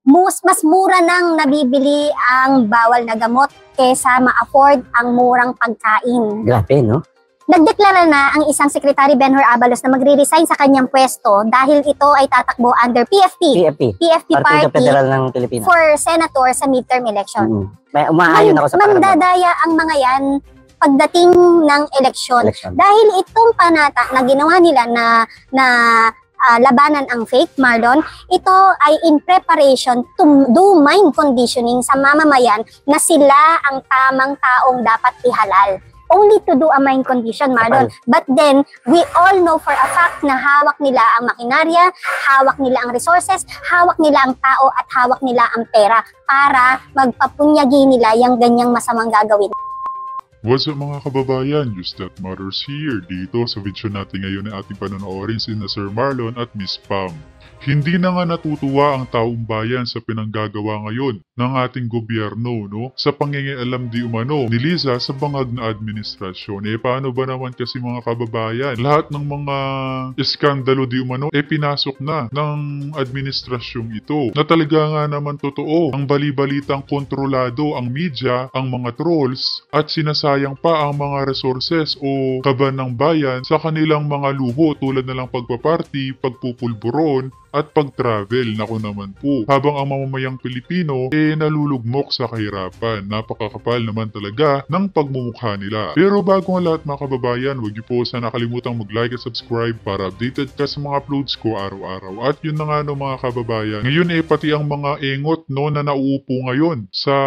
mas mura nang nabibili ang bawal na gamot kesa ma-afford ang murang pagkain. Grabe, no? Nagdeklara na ang isang Secretary Benhur Abalos na magre-resign sa kanyang pwesto dahil ito ay tatakbo under PFP Partido Party Federal ng Pilipinas for senator sa midterm election. May umaayon ako sa mandadaya ang mga yan pagdating ng eleksyon. Dahil itong panata na ginawa nila na labanan ang fake, Marlon, ito ay in preparation to do mind conditioning sa mamamayan na sila ang tamang taong dapat ihalal. Only to do a mind condition, Marlon. But then, we all know for a fact na hawak nila ang makinarya, hawak nila ang resources, hawak nila ang tao, at hawak nila ang pera para magpapunyagi nila yung ganyang masamang gagawin. What's up mga kababayan? You stepmothers here. Dito sa video natin ngayon ay ating panonoorin sina Sir Marlon at Miss Pam. Hindi na nga natutuwa ang taong bayan sa pinanggagawa ngayon ng ating gobyerno, no? Sa pangingialam di umano ni Liza sa bangag na administrasyon. Paano ba naman kasi mga kababayan? Lahat ng mga iskandalo di umano pinasok na ng administrasyong ito. Na talaga nga naman totoo. Ang bali-balitang kontrolado ang media, ang mga trolls, at sinasayang pa ang mga resources o kaban ng bayan sa kanilang mga luho tulad na lang pagpaparty, pagpupulburon, at pag-travel. Naku naman po. Habang ang mamamayang Pilipino nalulugmok sa kahirapan. Napakakapal naman talaga ng pagmumukha nila. Pero bago ang lahat mga kababayan, huwag niyo po sana kalimutang mag-like at subscribe para updated ka sa mga uploads ko araw-araw. At yun na nga no mga kababayan. Ngayon pati ang mga engot no na nauupo ngayon sa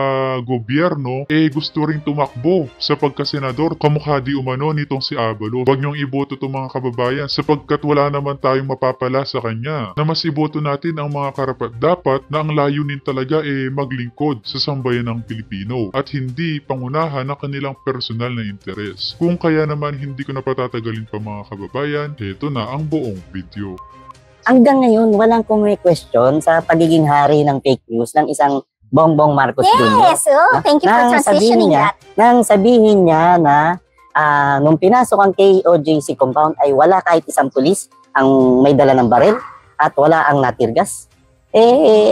gobyerno gusto ring tumakbo sa pagkasenador. Kamukha di umano nitong si Abalos. Huwag niyong iboto to mga kababayan sapagkat wala naman tayong mapapala sa kanya. Na mas iboto natin ang mga karapat-dapat na ang layunin talaga maglingkod sa sambayan ng Pilipino at hindi pangunahan ng kanilang personal na interes. Kung kaya naman hindi ko na patatagalin pa mga kababayan, heto na ang buong video. Hanggang ngayon, walang question sa pagiging hari ng fake news ng isang Bongbong Marcos Jr. Yes, thank you for transitioning that. Nang sabihin niya na nung pinasok ang KOJC compound ay wala kahit isang pulis ang may dala ng baril at wala ang natirgas.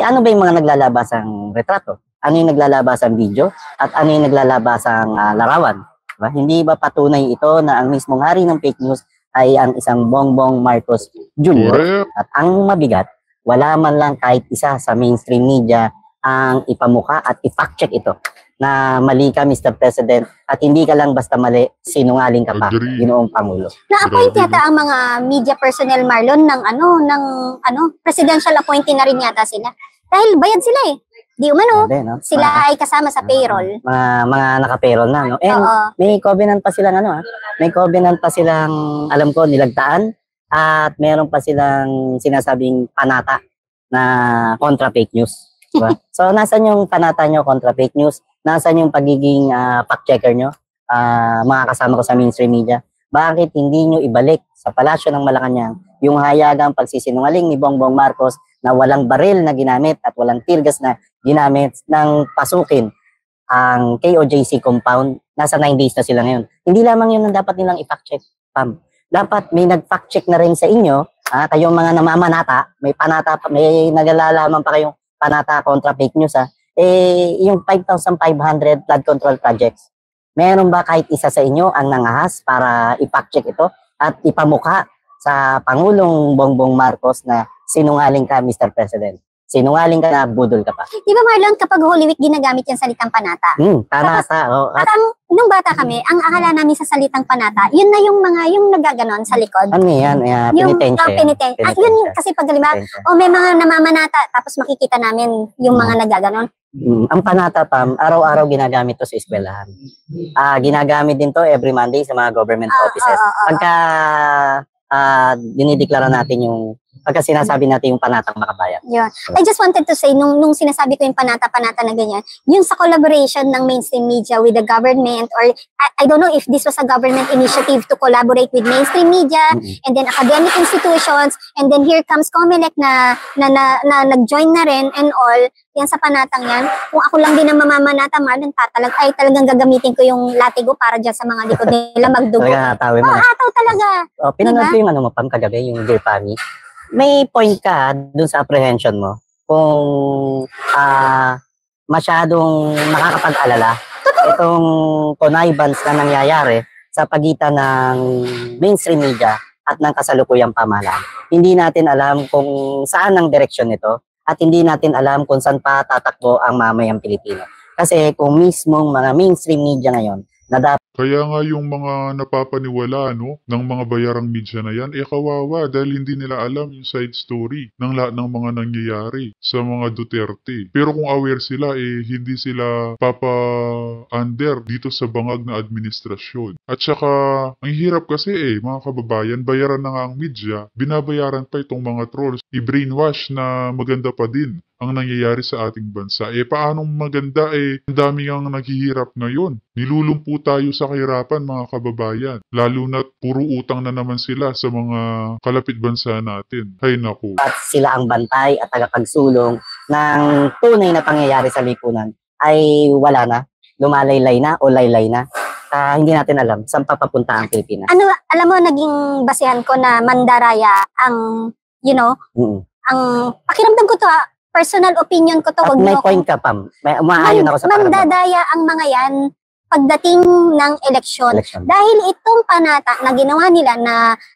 Ano ba yung mga naglalabas ang retrato? Ano yung naglalabas ang video? At ano yung naglalabas ang larawan? Diba? Hindi ba patunay ito na ang mismong hari ng fake news ay ang isang Bongbong Marcos Jr.? At ang mabigat, wala man lang kahit isa sa mainstream media ang ipamuka at i-fact check ito na mali ka Mr. President at hindi ka lang basta mali, sinungaling ka pa, Ginoong Pangulo. Na-appoint yata ang mga media personnel, Marlon, ng presidential appointee na rin yata sila. Dahil bayad sila Di umano, sila ay kasama sa payroll. Mga naka-payroll na, no? And may covenant pa silang may covenant pa silang, alam ko, nilagtaan at meron pa silang sinasabing panata na kontra fake news. Diba? So, nasan yung panata nyo kontra fake news? Nasaan yung pagiging fact-checker nyo, mga kasama ko sa mainstream media? Bakit hindi nyo ibalik sa palasyo ng Malacanang yung hayagang pagsisinungaling ni Bongbong Marcos na walang baril na ginamit at walang teargas na ginamit ng pasukin ang KOJC compound? Nasa 9 days na sila ngayon. Hindi lamang yun ang dapat nilang i-fact-check, Pam. Dapat may nag-fact-check na rin sa inyo, kayong mga namamanata, may naglalaman pa kayong panata kontra fake news, yung 5,500 flood control projects, meron ba kahit isa sa inyo ang nangahas para i-fact check ito at ipamukha sa Pangulong Bongbong Marcos na sinungaling ka, Mr. President? Sinungaling ka na budol ka pa. Di ba, Marlon, kapag Holy Week ginagamit yung salitang panata? Panata, nung bata kami, ang akala namin sa salitang panata, yun na yung nagaganon sa likod. Ano yan? Penitensya. At yun kasi pag may mga namamanata, tapos makikita namin yung mga nagaganon. Ang panata, Pam, araw-araw ginagamit to sa eskwelahan. Ginagamit din to every Monday sa mga government offices. Pagka dinideklara natin pagka sinasabi natin yung panatang makabayan. Yeah. I just wanted to say, nung sinasabi ko yung panata-panata na ganyan, yung sa collaboration ng mainstream media with the government, or I don't know if this was a government initiative to collaborate with mainstream media, and then academic institutions, and then here comes COMELEC na nag-join na rin and all, yan sa panatang yan. Kung ako lang din ang mamamanata, Marlon, talagang gagamitin ko yung latigo para dyan sa mga likod nila magdugo. Talaga, ataw talaga. Pinanood ko yung Pam, kagabi, yung Dear Pami. May point ka dun sa apprehension mo kung masyadong nakakapag-alala itong connivance na nangyayari sa pagitan ng mainstream media at ng kasalukuyang pamahalaan. Hindi natin alam kung saan ang direksyon nito at hindi natin alam kung saan pa tatakbo ang mamayang Pilipino. Kasi kung mismong mga mainstream media ngayon na Kaya nga yung mga napapaniwala ng mga bayarang media na yan, kawawa dahil hindi nila alam yung side story ng lahat ng mga nangyayari sa mga Duterte. Pero kung aware sila, hindi sila papa-under dito sa bangag na administrasyon. At saka, ang hirap kasi mga kababayan, bayaran na nga ang media, binabayaran pa itong mga trolls, i-brainwash na maganda pa din ang nangyayari sa ating bansa. Paanong maganda ang dami ang naghihirap ngayon. Nilulumpo tayo sa kahirapan mga kababayan. Lalo na puro utang na naman sila sa mga kalapit bansa natin. Hay naku. At sila ang bantay at tagapagsulong ng tunay na pangyayari sa lipunan ay wala na, lumalaylay na o laylay na. Hindi natin alam saan papapunta ang Pilipinas. Alam mo, naging basihan ko na mandaraya ang, ang pakiramdam ko to personal opinion ko to. At may point ka, Pam. Umaayon ako sa mandadaya ang mga yan pagdating ng eleksyon. Dahil itong panata na ginawa nila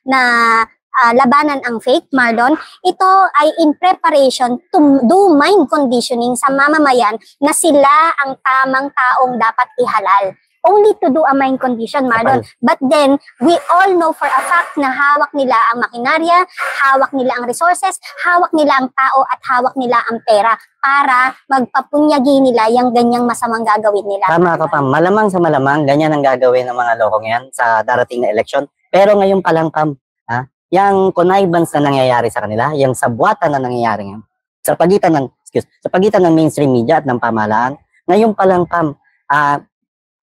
na labanan ang fake, Marlon, ito ay in preparation to do mind conditioning sa mamamayan na sila ang tamang taong dapat ihalal. Only to do a mind condition, Marlon. But then, we all know for a fact na hawak nila ang makinarya, hawak nila ang resources, hawak nila ang tao, at hawak nila ang pera para magpapunyagi nila yung ganyang masamang gagawin nila. Tama ka, Pam. Malamang sa malamang, ganyan ang gagawin ng mga lokong yan sa darating na eleksyon. Pero ngayon pa lang, Pam, yung connivance na nangyayari sa kanila, yung sabwatan na nangyayari ngayon, sa pagitan ng mainstream media at ng pamahalaan, ngayon pa lang, Pam,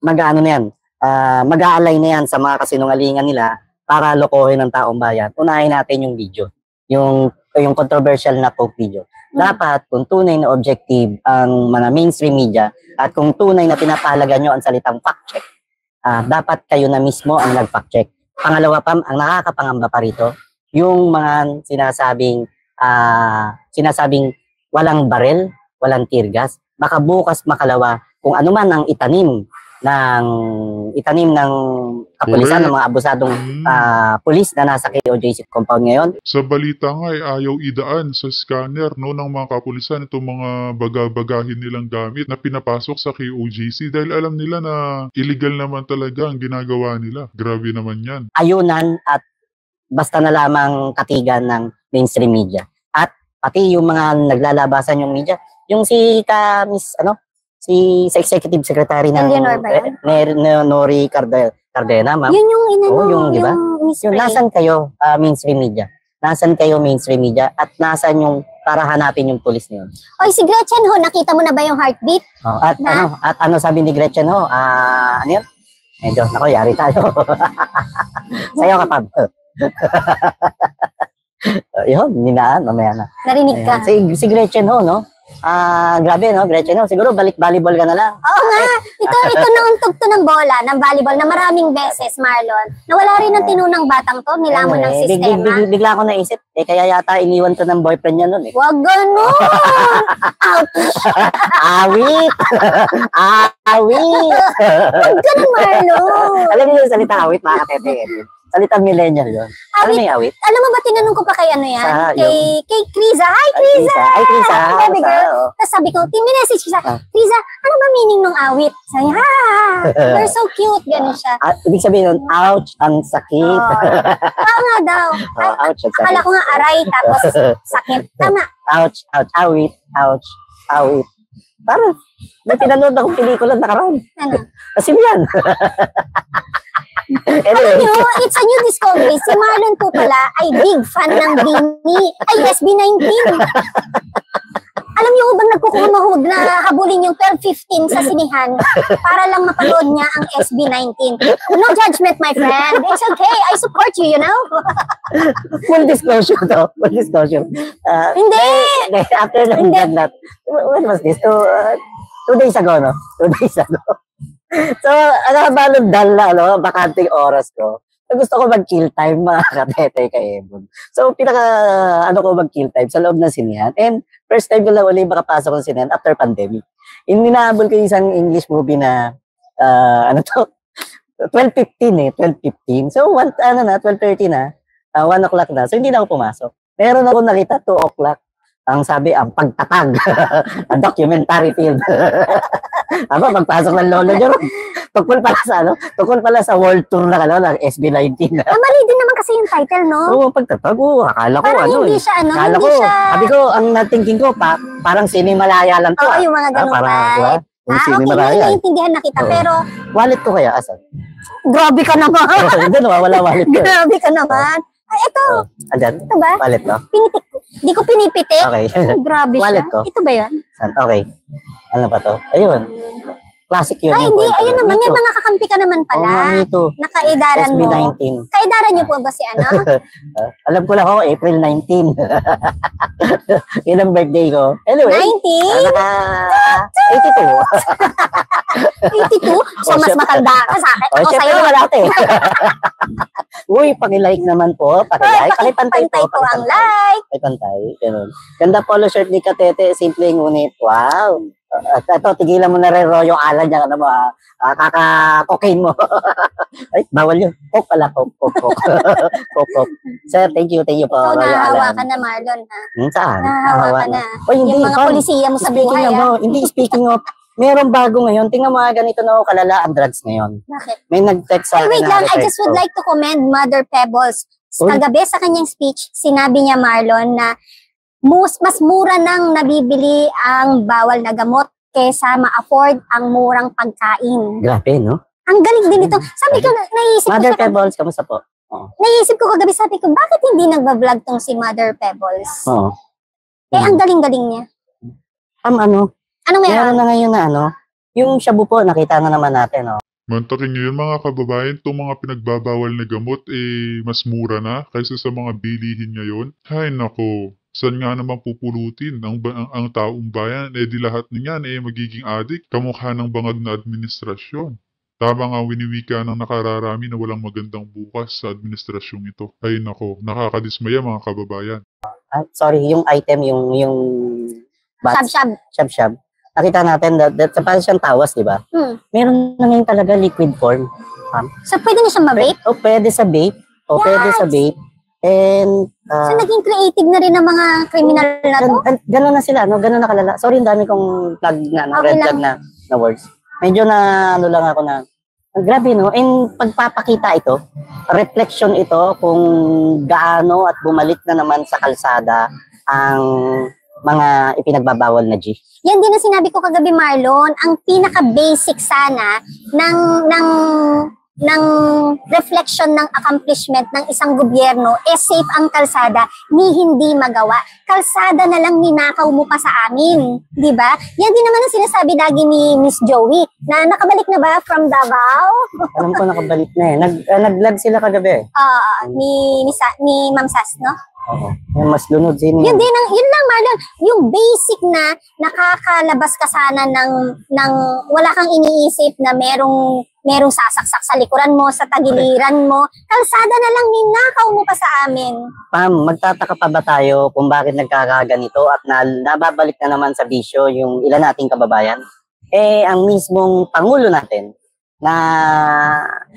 mag-aalay na yan sa mga kasinungalingan nila para lokohin ng taong bayan. Unahin natin yung video, yung controversial na poke video. Dapat kung tunay na objective ang mga mainstream media at kung tunay na pinapahalaga nyo ang salitang fact check, dapat kayo na mismo ang nag-fact check. Pangalawa, Pam, ang nakakapangamba pa rito, yung mga sinasabing walang barel, walang tear gas, baka bukas makalawa kung ano man ang itanim ng kapulisan ng mga abusadong pulis na nasa KOJC compound ngayon. Sa balita nga ayaw idaan sa scanner ng mga kapulisan itong mga bagabagahin nilang gamit na pinapasok sa KOJC dahil alam nila na illegal naman talaga ang ginagawa nila. Grabe naman yan. Ayunan at basta na lamang katigan ng mainstream media. At pati yung mga naglalabasan yung media, yung si sa Executive Secretary ng Nori Cardena, ma'am. Yun yung yung di ba? Yung nasan kayo mainstream media? Nasan kayo mainstream media? At nasan yung para hanapin yung pulis niyo? Oy, si Gretchen ho, nakita mo na ba yung heartbeat? At ano sabi ni Gretchen ho? Ano yun? Medyo, nako, yari tayo. Sayo ka, Pam. Yun, ninaan, mamaya na. Narinig ka. Si Gretchen ho, no? Grabe, no, Gretchen, no? Siguro balik volleyball ka na lang. Oo nga. Ito nauntog to ng bola, ng volleyball, na maraming beses, Marlon. Nawala rin ng tinunang batang to, nilamon ng sistema. Bigla ako naisip, kaya yata iniwan to ng boyfriend niya nun, eh. Wag ganun! Ouch! Awit! Awit! Wag ganun, Marlon! Alam niyo yung salita awit, mga katete. Salita millennial yun. Ano may awit? Alam mo ba, tinanong ko pa kay ano yan? Kay Kriza. Hi, Kriza! Hi, Kriza! Baby girl. Tapos sabi ko, minessage siya, Kriza, ano ba meaning ng awit? Sabi, you're so cute. Ganun siya. Ibig sabihin nun, ouch, ang sakit. Oo nga daw. Ouch, ang sakit. Akala ko nga aray, tapos sakit. Tama. Ouch, awit, ouch, awit. Parang, may pinanood akong pelikula nakaraan. Ano? Kasi yan. Alam nyo, it's a new discovery. Si Marlon po pala ay big fan ng SB19. Alam niyo bang nagkukumahog na habulin yung 12:15 sa sinihan para lang mapanood niya ang SB19. No judgment, my friend. It's okay. I support you, you know? Full disclosure to. Full disclosure. Hindi! After that, when was this? 2 days ago, no? 2 days ago. So, balong dal na, bakanting oras ko. Gusto ko mag-kill time, mga katete kay Ebon. So, ko mag-kill time sa loob ng sinihan. And First time ko lang ulit makapasok ng sinehan after pandemic. Inaabol ko yung isang English movie na, 12:15 12:15. So, 12:30 na, 1 o'clock na. So, hindi na ako pumasok. Meron ako nakita, 2 o'clock. Ang sabi, ang pagtatag. Ang documentary film. Aba, pagpasok ng lolo nyo, tukol pala sa world tour na ng SB19. Mali din naman kasi yung title, no? Oo, pagtatag. Oo, akala ko, parang hindi siya, akala hindi ko, siya... sabi ko, ang natingin ko, parang Sinimalaya lang to. Oo, yung mga ganun type. Okay, naiintindihan na kita, pero... Wallet ko kaya, asan? Grabe ka naman! Hindi, wala wallet ko. Grabe ka naman! Ay, ito! Andyan? Ito ba? Wallet ko? Pinitik ko. Di ko pinipitik. Okay. Grabe wallet siya. ko? Ito ba yan? Okay. Ano ba to? Ayun. Classic yun. Ay, hindi. Ayun naman. May mga kakampi ka naman pala. Oo, me too. Nakaidaran mo. SB19. Kaidaran niyo po ba si ano? Alam ko lang ako, April 19. Yun ang birthday ko. Anyway. 19? Naka 82? So, mas matanda ka sa akin. O, syempre wala ate. Uy, pakilike naman po. Pakilike. Pakipantay po ang like. Pakipantay. Ganun. Ganda polo shirt ni Katete. Simple ngunit. Wow. At ito, tigilan mo na rin yung alad niya. Ano mo, kaka-cocaine mo. Ay, bawal yun. Coke pala. Coke. Coke. Sir, thank you po. Ikaw nahahawa ka na, Marlon, ha? Saan? Nahahawa ka na. Oy, hindi. Yung mga polisiya mo sa buhay, ha? Hindi, speaking of, meron bago ngayon. Tingnan mo ganito na kalala ang drugs ngayon. Bakit? May nag-text sa akin. Wait lang, I just would like to commend Mother Pebbles. Kagabi sa kanyang speech, sinabi niya, Marlon, na mas mura nang nabibili ang bawal na gamot kesa ma-afford ang murang pagkain. Grabe, no? Ang galing din ito. Sabi ko, naisip Mother ko Pebbles, kamusta po? Naisip ko kagabi, sabi ko, bakit hindi nagbablog tong si Mother Pebbles? Oo. Ang galing-galing niya. Anong meron? Meron na ngayon na yung shabu po, nakita na naman natin, no? Mantakin nyo yun mga kababayan, itong mga pinagbabawal na gamot mas mura na kaysa sa mga bilihin ngayon. Hay nako, saan nga naman pupulutin ang taong bayan? Di lahat niyan magiging adik, kamukha ng bangag na administrasyon. Tama nga winiwika ng nakararami na walang magandang bukas sa administrasyong ito. Hay nako, nakakadismaya mga kababayan. Sorry, yung item, yung Shab-shab. Nakita natin that parang siyang tawas, di ba? Meron na ngayon talaga liquid form. So, pwede na siyang ma-vape? Pwede sa vape. Pwede sa vape. And, so, naging creative na rin ng mga criminal na to? Gano'n na sila, no? Gano'n na kalala. Sorry, ang dami kong plug na, red flag na words. Medyo na, lang ako na, grabe, no? And pagpapakita ito, reflection ito kung gaano at bumalik na naman sa kalsada ang mga ipinagbabawal na G. Yan din ang sinabi ko kagabi, Marlon, ang pinaka-basic sana ng reflection ng accomplishment ng isang gobyerno safe ang kalsada ni hindi magawa. Kalsada na lang ninakaw mo pa sa amin, di ba? Yan din naman ang sinasabi lagi ni Miss Joey na nakabalik na ba from Davao? Alam ko nakabalik na nag-vlog sila kagabi. Ni Ma'am Sas, no? Oo. Mas lunod sino. Yun lang, Marlon. Yung basic na nakakalabas ka sana ng wala kang iniisip na merong sasaksak sa likuran mo, sa tagiliran mo. Kalsada na lang ninakaw mo pa sa amin. Pam, magtataka pa ba tayo kung bakit nagkakaganito at nababalik na naman sa bisyo yung ilan nating kababayan? Ang mismong Pangulo natin na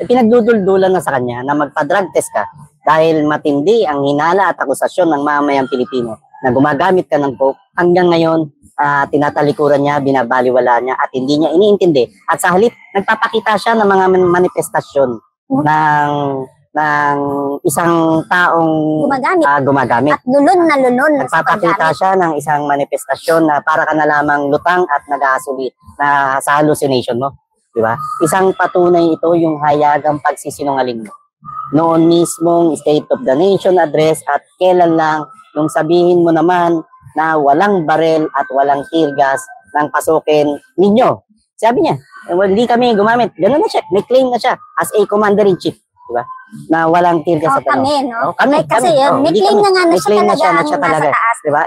pinagduduldulan na sa kanya na magpa-drug test ka dahil matindi ang hinala at akusasyon ng mamayang Pilipino na gumagamit ka ng coke, hanggang ngayon tinatalikuran niya, binabaliwala niya at hindi niya iniintindi. At sa halip, nagpapakita siya ng mga manifestasyon ng isang taong gumagamit. At lulon na lulon. Nagpapakita siya ng isang manifestasyon na para ka na lamang lutang at nag-aasuli na sa hallucination mo. Diba? Isang patunay ito yung hayagang pagsisinungaling mo. Noon mismong State of the Nation address at kailan lang nung sabihin mo naman na walang barel at walang tear gas ng pasukin ninyo. Sabi niya, hindi kami gumamit. Ganun na siya. May claim na siya as a commander-in-chief. Diba? Na walang tear gas sa tanong. Kami, no? Kami. Kasi yun, may claim na nga na siya talaga ang nasa taas. Diba?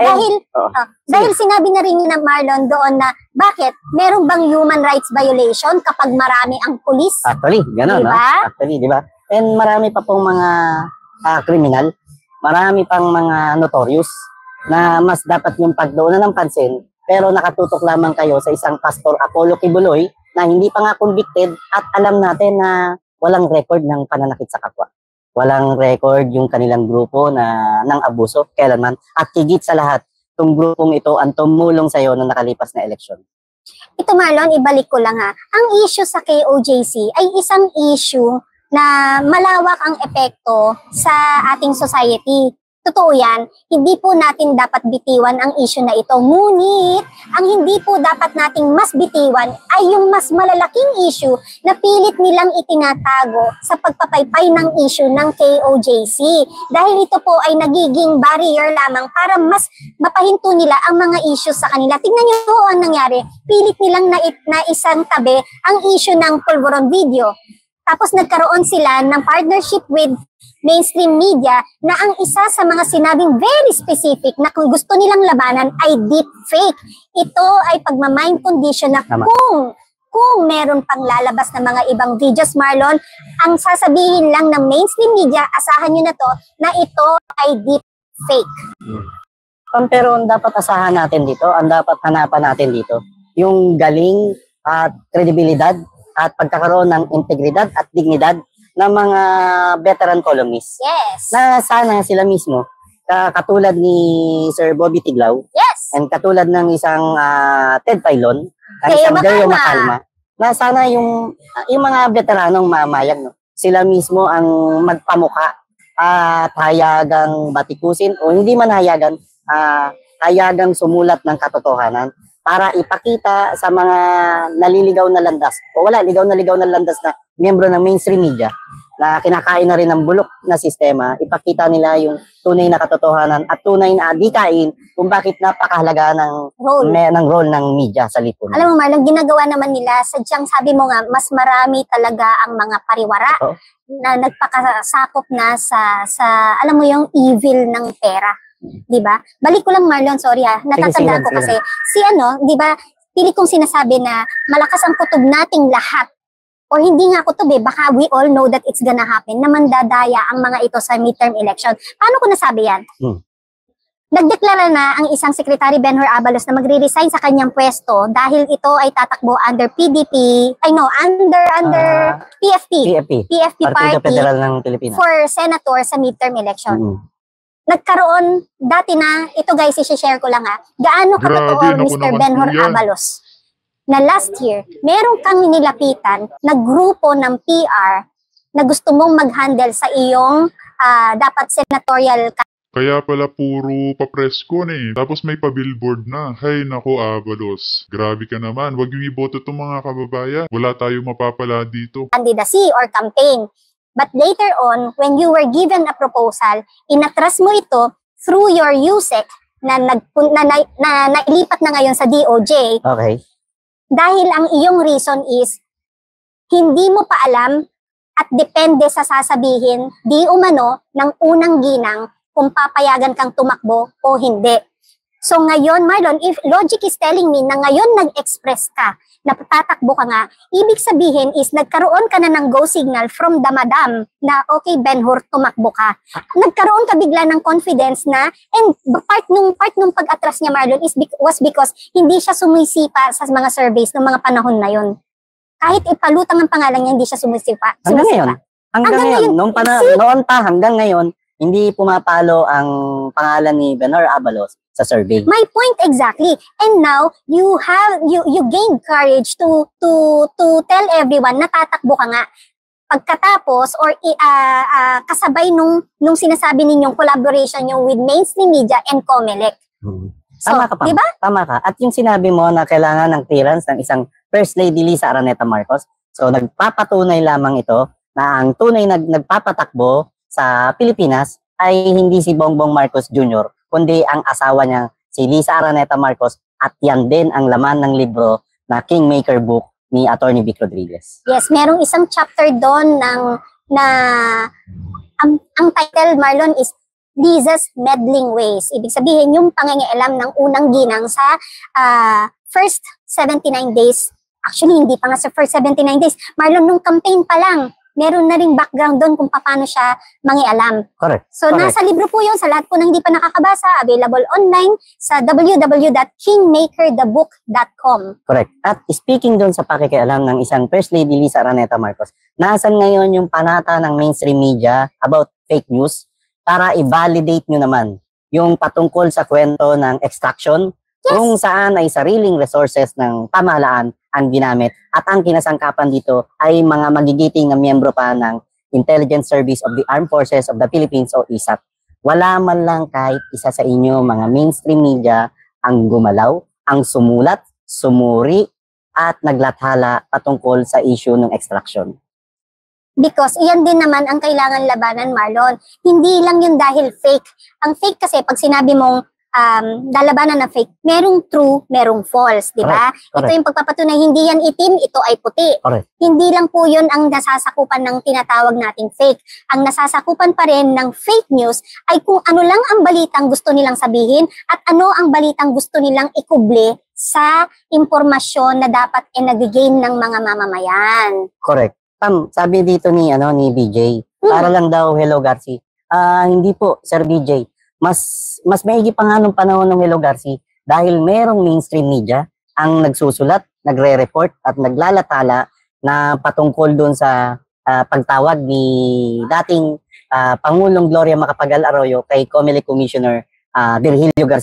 Dahil sinabi na rin ni Marlon doon na bakit meron bang human rights violation kapag marami ang pulis? Actually, gano'n. Diba? Actually, di ba? And marami pa pong mga kriminal, marami pang mga notorious. na mas dapat yung pagdoonan ng pansin, pero nakatutok lamang kayo sa isang Pastor Apollo Kibuloy na hindi pa nga convicted at alam natin na walang record ng pananakit sa kapwa. Walang record yung kanilang grupo na ng abuso kailanman. At higit sa lahat, itong grupong ito ang tumulong sa iyo na nakalipas na eleksyon. Ito Marlon, ibalik ko lang ha. Ang issue sa KOJC ay isang issue na malawak ang epekto sa ating society. Totoo yan, hindi po natin dapat bitiwan ang issue na ito. Ngunit, ang hindi po dapat nating mas bitiwan ay yung mas malalaking issue na pilit nilang itinatago sa pagpapaypay ng issue ng KOJC. Dahil ito po ay nagiging barrier lamang para mas mapahinto nila ang mga issues sa kanila. Tingnan nyo po ang nangyari. Pilit nilang naisang tabi ang issue ng Polvoron video. Tapos nagkaroon sila ng partnership with mainstream media na ang isa sa mga sinabing very specific na kung gusto nilang labanan ay deep fake. Ito ay pagmamind condition na kung meron pang lalabas na mga ibang videos, Marlon, ang sasabihin lang ng mainstream media, asahan nyo na to, na ito ay deep fake. Pero ang dapat asahan natin dito, ang dapat hanapan natin dito, yung galing at kredibilidad at pagkakaroon ng integridad at dignidad ng mga veteran columnists. Yes. Na sana sila mismo, katulad ni Sir Bobby Tiglao, yes, and katulad ng isang Ted Filon, ang isang Dario Macalma, na sana yung mga veteranong mamayag, no, sila mismo ang magpamukha at hayagang batikusin o hindi man hayagang sumulat ng katotohanan para ipakita sa mga naliligaw na landas o ligaw na landas na miyembro ng mainstream media na kinakain na rin ng bulok na sistema, ipakita nila yung tunay na katotohanan at tunay na adikain kung bakit napakahalaga ng role ng media sa lipunan. Alam mo Marlon, ginagawa naman nila, sadyang sabi mo nga, mas marami talaga ang mga pariwara na nagpakasakop na sa alam mo yung evil ng pera. Diba? Balik ko lang Marlon, sorry natatandaan ko kasi di ba, pilit kong sinasabi na malakas ang kutob nating lahat. O hindi nga kutob baka we all know that it's gonna happen na mandadaya ang mga ito sa midterm election. Paano ko nasabi yan? Nagdeklara na ang isang Secretary Benhur Abalos na magre-resign sa kanyang pwesto dahil ito ay tatakbo under PDP, under PFP Partido Party Federal ng Pilipinas for senator sa midterm election. Nagkaroon, dati na, ito guys, i-share ko lang gaano katotoo Mr. Benhur Abalos na last year, meron kang nilapitan na grupo ng PR na gusto mong mag-handle sa iyong dapat senatorial. Kaya pala puro papresko tapos may pa-billboard na. Hay nako Abalos, grabe ka naman, wag yung iboto itong mga kababayan. Wala tayong mapapala dito. Candidacy or campaign. But later on, when you were given a proposal, inatras mo ito through your USEC na nailipat na ngayon sa DOJ. Okay. Dahil ang iyong reason is, hindi mo pa alam at depende sa sasabihin, di umano, ng unang ginang kung papayagan kang tumakbo o hindi. So ngayon, Marlon, if logic is telling me na ngayon nag-express ka, na tatakbo ka nga, ibig sabihin is nagkaroon ka na ng go signal from the madam na okay, Benhur, tumakbo ka. Nagkaroon ka bigla ng confidence na, and part nung pag-atras niya, Marlon, was because hindi siya sumisipa sa mga surveys ng mga panahon na yun. Kahit ipalutang ang pangalan niya, hindi siya sumisipa. Hanggang ngayon, hanggang ngayon, hindi pumapalo ang pangalan ni Benhur Abalos sa survey. My point exactly. And now you gain courage to tell everyone na tatakbo ka nga. Pagkatapos or kasabay nung sinasabi ninyong collaboration nyo with mainstream media and COMELEC. So, tama ka pa. Diba? Tama ka. At yung sinabi mo na kailangan ng clearance ng isang First Lady Lisa Araneta Marcos. So nagpapatunay lamang ito na ang tunay nagpapatakbo sa Pilipinas ay hindi si Bongbong Marcos Jr., kundi ang asawa niya, si Lisa Araneta Marcos, at yan din ang laman ng libro na Kingmaker Book ni Attorney Vic Rodriguez. Yes, merong isang chapter doon ang title, Marlon, is Lisa's Meddling Ways. Ibig sabihin, yung pangingialam ng unang ginang sa first 79 days. Actually, hindi pa nga sa first 79 days. Marlon, nung campaign pa lang, meron na ring background doon kung paano siya mangialam. Correct. So, Correct. nasa libro po yun. Sa lahat po na hindi pa nakakabasa, available online sa www.kingmakerthebook.com. Correct. At speaking doon sa pakikialam ng isang First Lady Lisa Araneta Marcos, nasan ngayon yung panata ng mainstream media about fake news para i-validate nyo naman yung patungkol sa kwento ng extraction, kung saan ay sariling resources ng pamahalaan ang ginamit at ang kinasangkapan dito ay mga magigiting na miyembro pa ng Intelligence Service of the Armed Forces of the Philippines o ISAP. Wala man lang kahit isa sa inyo mga mainstream media ang gumalaw, ang sumulat, sumuri at naglathala patungkol sa issue ng extraction. Because iyan din naman ang kailangan labanan, Marlon. Hindi lang yun dahil fake. Ang fake kasi pag sinabi mong lalabanan na fake, merong true, merong false, di ba? Ito yung pagpapatunay, hindi yan itim, ito ay puti. Correct. Hindi lang po yun ang nasasakupan ng tinatawag nating fake. Ang nasasakupan pa rin ng fake news ay kung ano lang ang balitang gusto nilang sabihin at ano ang balitang gusto nilang ikuble sa impormasyon na dapat nag-gain ng mga mamamayan. Correct. Sabi dito ni BJ, para lang daw Hello Garci. Hindi po, Sir BJ. Mas maigi pa nga nung panahon ng Hello Garci dahil merong mainstream media ang nagsusulat, nagre-report at naglalatala na patungkol doon sa pagtawag ni dating Pangulong Gloria Macapagal Arroyo kay COMELEC Commissioner Virgilio Garcia